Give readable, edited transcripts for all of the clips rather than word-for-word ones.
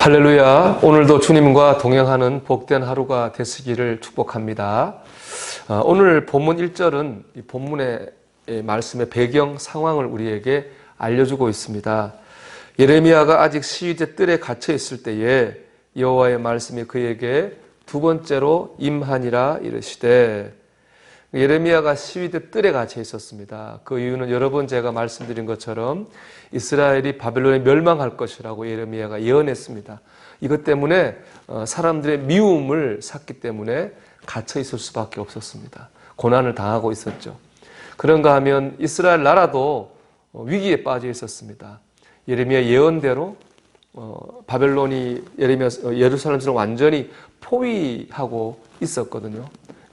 할렐루야. 오늘도 주님과 동행하는 복된 하루가 되시기를 축복합니다. 오늘 본문 1절은 이 본문의 말씀의 배경 상황을 우리에게 알려주고 있습니다. 예레미야가 아직 시위대 뜰에 갇혀 있을 때에 여호와의 말씀이 그에게 두 번째로 임하니라 이르시되, 예레미야가 시위대 뜰에 갇혀 있었습니다. 그 이유는 여러 번 제가 말씀드린 것처럼 이스라엘이 바벨론에 멸망할 것이라고 예레미야가 예언했습니다. 이것 때문에 사람들의 미움을 샀기 때문에 갇혀 있을 수밖에 없었습니다. 고난을 당하고 있었죠. 그런가 하면 이스라엘 나라도 위기에 빠져 있었습니다. 예레미야 예언대로 바벨론이 예루살렘을 완전히 포위하고 있었거든요.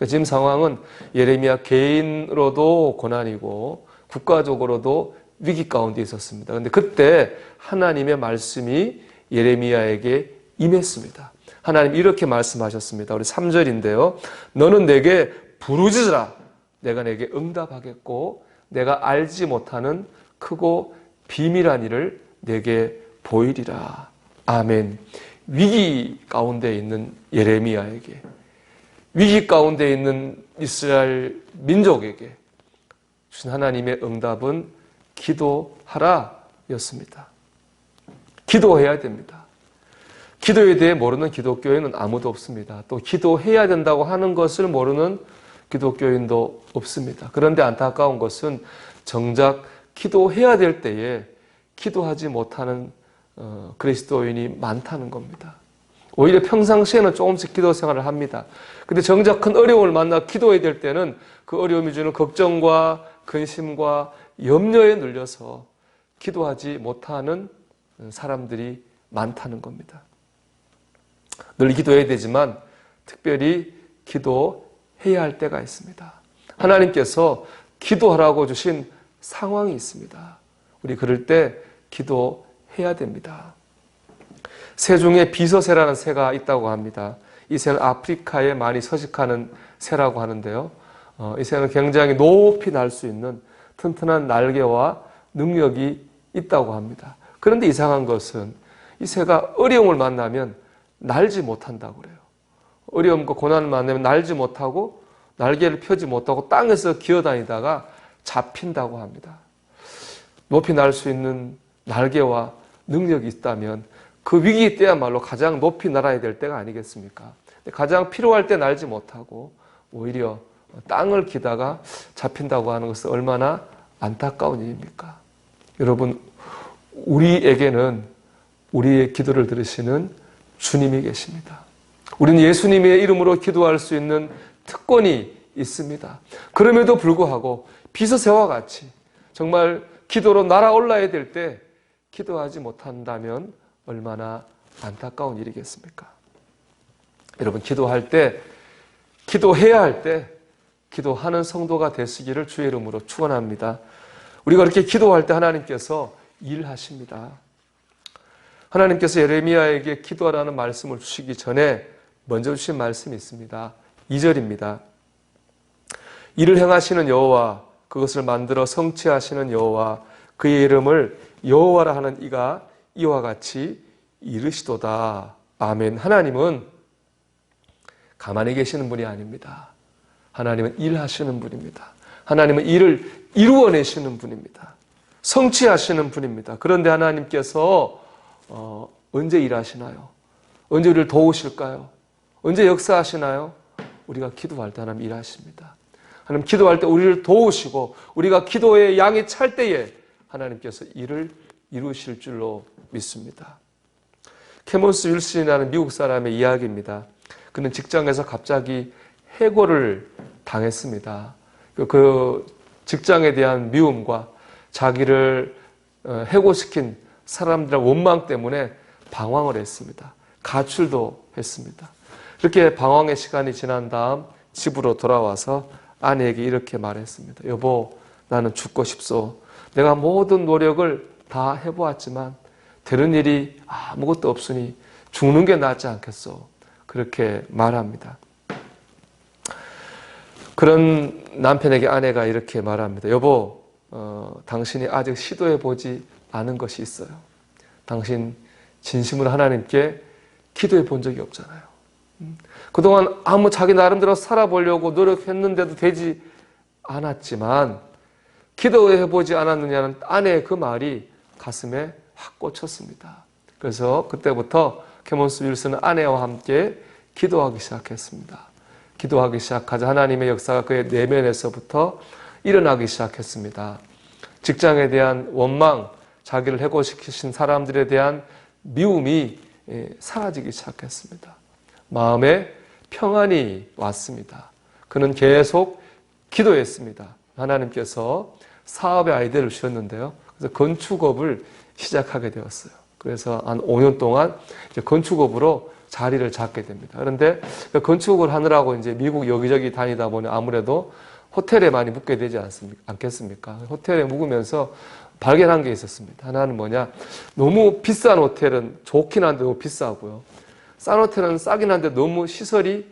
지금 상황은 예레미야 개인으로도 고난이고 국가적으로도 위기 가운데 있었습니다. 그런데 그때 하나님의 말씀이 예레미야에게 임했습니다. 하나님 이렇게 말씀하셨습니다. 우리 3절인데요. 너는 내게 부르짖으라. 내가 내게 응답하겠고 내가 알지 못하는 크고 비밀한 일을 내게 보이리라. 아멘. 위기 가운데 있는 예레미야에게, 위기 가운데 있는 이스라엘 민족에게 주신 하나님의 응답은 기도하라 였습니다. 기도해야 됩니다. 기도에 대해 모르는 기독교인은 아무도 없습니다. 또 기도해야 된다고 하는 것을 모르는 기독교인도 없습니다. 그런데 안타까운 것은 정작 기도해야 될 때에 기도하지 못하는 그리스도인이 많다는 겁니다. 오히려 평상시에는 조금씩 기도 생활을 합니다. 근데 정작 큰 어려움을 만나 기도해야 될 때는 그 어려움이 주는 걱정과 근심과 염려에 눌려서 기도하지 못하는 사람들이 많다는 겁니다. 늘 기도해야 되지만 특별히 기도해야 할 때가 있습니다. 하나님께서 기도하라고 주신 상황이 있습니다. 우리 그럴 때 기도해야 됩니다. 새 중에 비서새라는 새가 있다고 합니다. 이 새는 아프리카에 많이 서식하는 새라고 하는데요. 이 새는 굉장히 높이 날 수 있는 튼튼한 날개와 능력이 있다고 합니다. 그런데 이상한 것은 이 새가 어려움을 만나면 날지 못한다고 그래요. 어려움과 고난을 만나면 날지 못하고 날개를 펴지 못하고 땅에서 기어다니다가 잡힌다고 합니다. 높이 날 수 있는 날개와 능력이 있다면 그 위기 때야말로 가장 높이 날아야 될 때가 아니겠습니까? 가장 필요할 때 날지 못하고 오히려 땅을 기다가 잡힌다고 하는 것은 얼마나 안타까운 일입니까? 여러분, 우리에게는 우리의 기도를 들으시는 주님이 계십니다. 우리는 예수님의 이름으로 기도할 수 있는 특권이 있습니다. 그럼에도 불구하고 비서새와 같이 정말 기도로 날아올라야 될 때 기도하지 못한다면 얼마나 안타까운 일이겠습니까? 여러분, 기도할 때, 기도해야 할 때 기도하는 성도가 되시기를 주의 이름으로 축원합니다. 우리가 그렇게 기도할 때 하나님께서 일하십니다. 하나님께서 예레미야에게 기도하라는 말씀을 주시기 전에 먼저 주신 말씀이 있습니다. 2절입니다. 이를 행하시는 여호와, 그것을 만들어 성취하시는 여호와, 그의 이름을 여호와라 하는 이가 이와 같이 이르시도다. 아멘. 하나님은 가만히 계시는 분이 아닙니다. 하나님은 일하시는 분입니다. 하나님은 일을 이루어내시는 분입니다. 성취하시는 분입니다. 그런데 하나님께서 언제 일하시나요? 언제 우리를 도우실까요? 언제 역사하시나요? 우리가 기도할 때 하나님 일하십니다. 하나님 기도할 때 우리를 도우시고 우리가 기도의 양이 찰 때에 하나님께서 일을 이루실 줄로 믿습니다. 캐몬스 윌슨이라는 미국 사람의 이야기입니다. 그는 직장에서 갑자기 해고를 당했습니다. 그 직장에 대한 미움과 자기를 해고시킨 사람들의 원망 때문에 방황을 했습니다. 가출도 했습니다. 이렇게 방황의 시간이 지난 다음 집으로 돌아와서 아내에게 이렇게 말했습니다. 여보, 나는 죽고 싶소. 내가 모든 노력을 다 해보았지만 되는 일이 아무것도 없으니 죽는 게 낫지 않겠소. 그렇게 말합니다. 그런 남편에게 아내가 이렇게 말합니다. 여보, 당신이 아직 시도해보지 않은 것이 있어요. 당신 진심으로 하나님께 기도해 본 적이 없잖아요. 그동안 아무 자기 나름대로 살아보려고 노력했는데도 되지 않았지만 기도해 보지 않았느냐는 아내의 그 말이 가슴에 확 꽂혔습니다. 그래서 그때부터 캐몬스 윌슨은 아내와 함께 기도하기 시작했습니다. 기도하기 시작하자 하나님의 역사가 그의 내면에서부터 일어나기 시작했습니다. 직장에 대한 원망, 자기를 해고시키신 사람들에 대한 미움이 사라지기 시작했습니다. 마음에 평안이 왔습니다. 그는 계속 기도했습니다. 하나님께서 사업의 아이디어를 주셨는데요. 그래서 건축업을 시작하게 되었어요. 그래서 한 5년 동안 이제 건축업으로 자리를 잡게 됩니다. 그런데 건축을 하느라고 이제 미국 여기저기 다니다 보니 아무래도 호텔에 많이 묵게 되지 않겠습니까? 호텔에 묵으면서 발견한 게 있었습니다. 하나는 뭐냐? 너무 비싼 호텔은 좋긴 한데 너무 비싸고요. 싼 호텔은 싸긴 한데 너무 시설이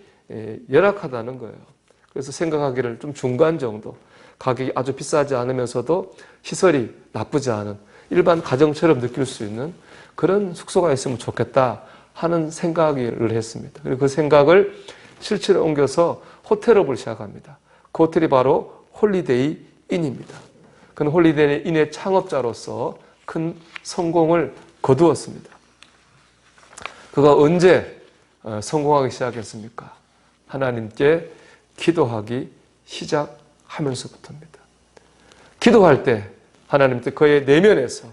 열악하다는 거예요. 그래서 생각하기를 좀 중간 정도, 가격이 아주 비싸지 않으면서도 시설이 나쁘지 않은 일반 가정처럼 느낄 수 있는 그런 숙소가 있으면 좋겠다 하는 생각을 했습니다. 그리고 그 생각을 실체로 옮겨서 호텔업을 시작합니다. 그 호텔이 바로 홀리데이 인입니다. 그는 홀리데이 인의 창업자로서 큰 성공을 거두었습니다. 그가 언제 성공하기 시작했습니까? 하나님께 기도하기 시작하면서부터입니다. 기도할 때 하나님께 그의 내면에서,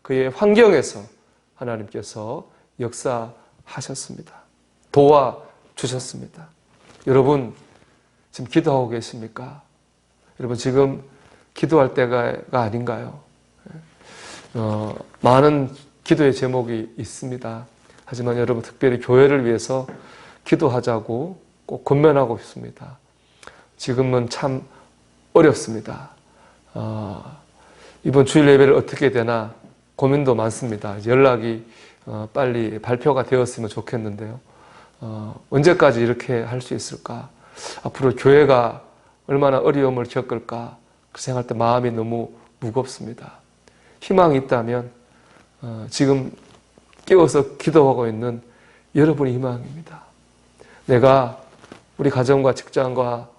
그의 환경에서 하나님께서 역사하셨습니다. 도와주셨습니다. 여러분 지금 기도하고 계십니까? 여러분 지금 기도할 때가 아닌가요? 많은 기도의 제목이 있습니다. 하지만 여러분 특별히 교회를 위해서 기도하자고 꼭 권면하고 싶습니다. 지금은 참 어렵습니다. 이번 주일 예배를 어떻게 되나 고민도 많습니다. 연락이 빨리 발표가 되었으면 좋겠는데요. 언제까지 이렇게 할 수 있을까? 앞으로 교회가 얼마나 어려움을 겪을까? 그 생각할 때 마음이 너무 무겁습니다. 희망이 있다면 지금 깨워서 기도하고 있는 여러분이 희망입니다. 내가 우리 가정과 직장과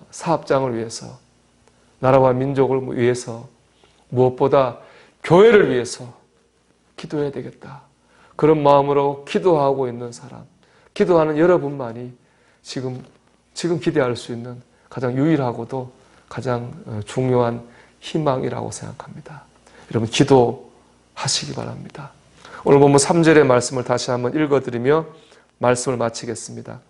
사업장을 위해서, 나라와 민족을 위해서, 무엇보다 교회를 위해서 기도해야 되겠다. 그런 마음으로 기도하고 있는 사람, 기도하는 여러분만이 지금 기대할 수 있는 가장 유일하고도 가장 중요한 희망이라고 생각합니다. 여러분 기도하시기 바랍니다. 오늘 본문 3절의 말씀을 다시 한번 읽어드리며 말씀을 마치겠습니다.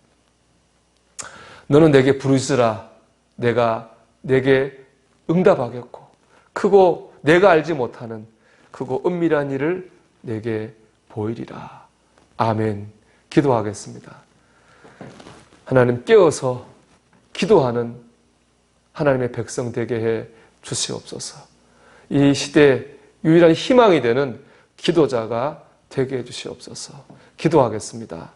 너는 내게 부르시라. 내가 내게 응답하겠고 크고 내가 알지 못하는 크고 은밀한 일을 내게 보이리라. 아멘. 기도하겠습니다. 하나님 깨어서 기도하는 하나님의 백성 되게 해 주시옵소서. 이 시대의 유일한 희망이 되는 기도자가 되게 해 주시옵소서. 기도하겠습니다.